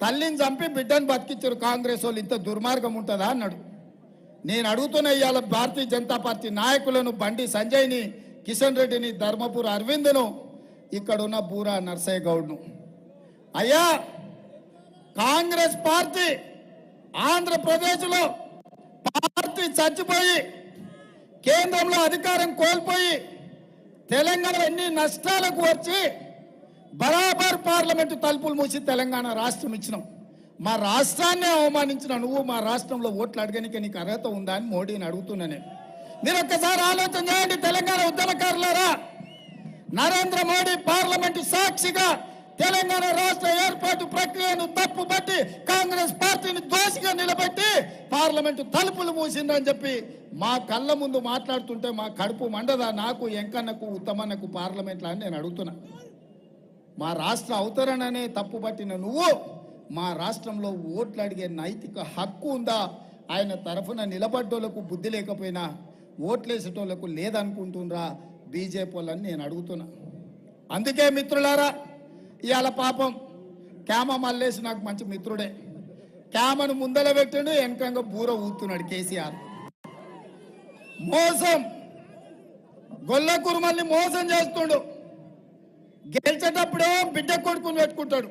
తల్లిని చంపి బిడ్డను బతికించారు కాంగ్రెస్ వాళ్ళు. ఇంత దుర్మార్గం ఉంటుందా అన్నాడు. నేను అడుగుతున్న ఇవాళ భారతీయ జనతా పార్టీ నాయకులను, బండి సంజయ్ని, కిషన్ రెడ్డిని, ధర్మపురి అరవింద్ను, ఇక్కడున్న బూరా నర్సయ్య గౌడ్ను, అయ్యా కాంగ్రెస్ పార్టీ ఆంధ్రప్రదేశ్లో పార్టీ చచ్చిపోయి కేంద్రంలో అధికారం కోల్పోయి తెలంగాణ ఎన్ని నష్టాలకు వచ్చి బరాబర్ పార్లమెంటు తలుపులు మూసి తెలంగాణ రాష్ట్రం ఇచ్చినాం. మా రాష్ట్రాన్ని అవమానించిన నువ్వు మా రాష్ట్రంలో ఓట్లు అడగనికి నీకు అర్హత ఉందా అని మోడీని అడుగుతున్నాను. మీరు ఒక్కసారి ఆలోచన చేయండి తెలంగాణ ఉద్యమకారులారా. నరేంద్ర మోడీ పార్లమెంటు సాక్షిగా తెలంగాణ రాష్ట్ర ఏర్పాటు ప్రక్రియను తప్పుపట్టి కాంగ్రెస్ పార్టీని దోషిగా నిలబెట్టి పార్లమెంటు తలుపులు మూసిందని చెప్పి మా కళ్ళ ముందు మాట్లాడుతుంటే మా కడుపు మండదా? నాకు, ఎంకన్నకు, ఉత్తమన్నకు పార్లమెంట్లో అని నేను అడుగుతున్నా. మా రాష్ట్ర అవతరణనే తప్పుపట్టిన నువ్వు మా రాష్ట్రంలో ఓట్లు అడిగే నైతిక హక్కు ఉందా? ఆయన తరఫున నిలబడ్డోళ్లకు బుద్ధి లేకపోయినా ఓట్లేసేటోళ్లకు లేదనుకుంటుండ్రా బీజేపీ వాళ్ళని నేను అడుగుతున్నా. అందుకే మిత్రులారా, ఇవాళ పాపం క్యామ మల్లేసి నాకు మంచి మిత్రుడే. క్యామను ముందల పెట్టిండు, వెనకంగా బూర ఊతున్నాడు కేసీఆర్. మోసం, గొల్ల కురుమల్ని మోసం చేస్తుండు. గెలిచేటప్పుడేమో బిడ్డ కొడుకుని పెట్టుకుంటాడు,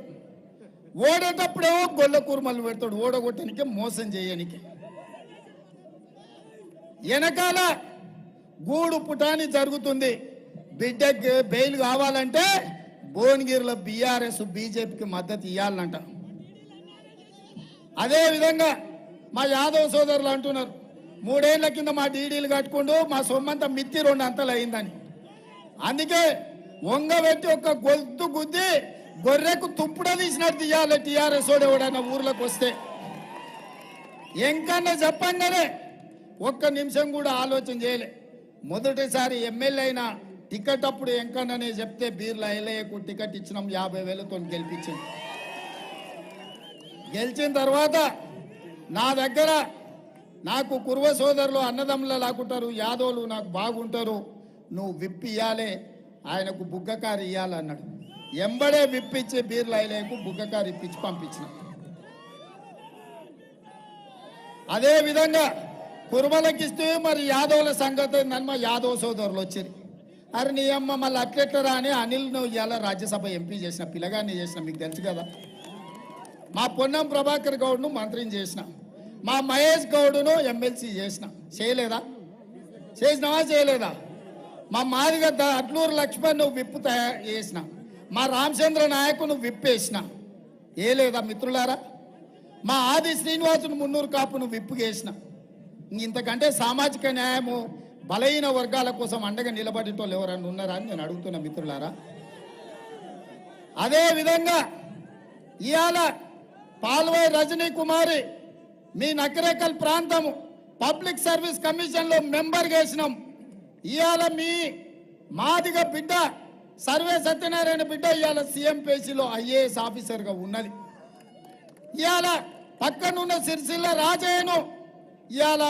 ఓడేటప్పుడేమో గొల్ల కురుమల్ని పెడతాడు, ఓడగొట్టడానికి మోసం చేయడానికి. వెనకాల గూడు పుటాని జరుగుతుంది. బిడ్డకి బెయిల్ కావాలంటే భువనగిరిలో బీఆర్ఎస్ బీజేపీకి మద్దతు ఇవ్వాలంట. అదేవిధంగా మా యాదవ్ సోదరులు అంటున్నారు 3 ఏళ్ల కింద మా డీడీలు కట్టుకుంటూ మా సొమ్మంతా మిత్తి 2 అంతలు అయిందని. అందుకే వంగబెట్టి ఒక గొంతు గుద్ది గొర్రెకు తుప్పుడ తీసినట్టు తీయాలి టీఆర్ఎస్ వాడు ఎవడన్నా ఊర్లోకి వస్తే. ఎంకన్నా చెప్పంగానే ఒక్క నిమిషం కూడా ఆలోచన చేయలే. మొదటిసారి ఎమ్మెల్యే అయినా టికెట్ అప్పుడు ఎంకన్ననే చెప్తే బీర్ల ఎల్ఐకు టికెట్ ఇచ్చినాం, 50,000తో గెలిపించింది. గెలిచిన తర్వాత నా దగ్గర నాకు కుర్వ సోదరులు అన్నదమ్ముల లాకుంటారు, యాదవులు నాకు బాగుంటారు, నువ్వు విప్పి ఇవ్వాలి, ఆయనకు బుగ్గకారు ఇవ్వాలన్నాడు. ఎంబడే విప్పించి బీర్ల ఎల్ఐకు బుగ్గకారు ఇప్పించి పంపించిన. అదేవిధంగా కుర్మలకి ఇస్తే మరి యాదవుల సంగతి నన్మ యాదవ్ సోదరులు వచ్చారు. అరే నీ అమ్మ మళ్ళీ అట్లెట్లరా అని అనిల్ను ఇవాళ రాజ్యసభ ఎంపీ చేసిన, పిల్లగాన్ని చేసిన, మీకు తెలుసు కదా. మా పొన్నం ప్రభాకర్ గౌడ్ను మంత్రిని చేసిన, మా మహేష్ గౌడును ఎమ్మెల్సీ చేసిన. చేయలేదా? చేసినావా? చేయలేదా? మా మాదిగ అట్లూరు లక్ష్మణ్ నువ్వు విప్పు చేసిన, మా రామచంద్ర నాయకును విప్పేసిన. ఏ లేదా మిత్రులారా? మా ఆది శ్రీనివాసును మున్నూరు కాపును విప్పు చేసిన. ఇంతకంటే సామాజిక న్యాయము బలహీన వర్గాల కోసం అండగా నిలబడేటోళ్ళు ఎవరన్నా ఉన్నారా అని నేను అడుగుతున్నా మిత్రులారా. అదేవిధంగా ఇవాళ పాల్వై రజనీ కుమారి మీ నకరేకల్ ప్రాంతము పబ్లిక్ సర్వీస్ కమిషన్లో మెంబర్ చేసినాం. ఇవాళ మీ మాదిగ బిడ్డ సర్వే సత్యనారాయణ బిడ్డ ఇవాళ సీఎంపీసీలో ఐఏఎస్ ఆఫీసర్గా ఉన్నది. ఇవాళ పక్కనున్న సిరిసిల్ల రాజయ్యను ఇవాళ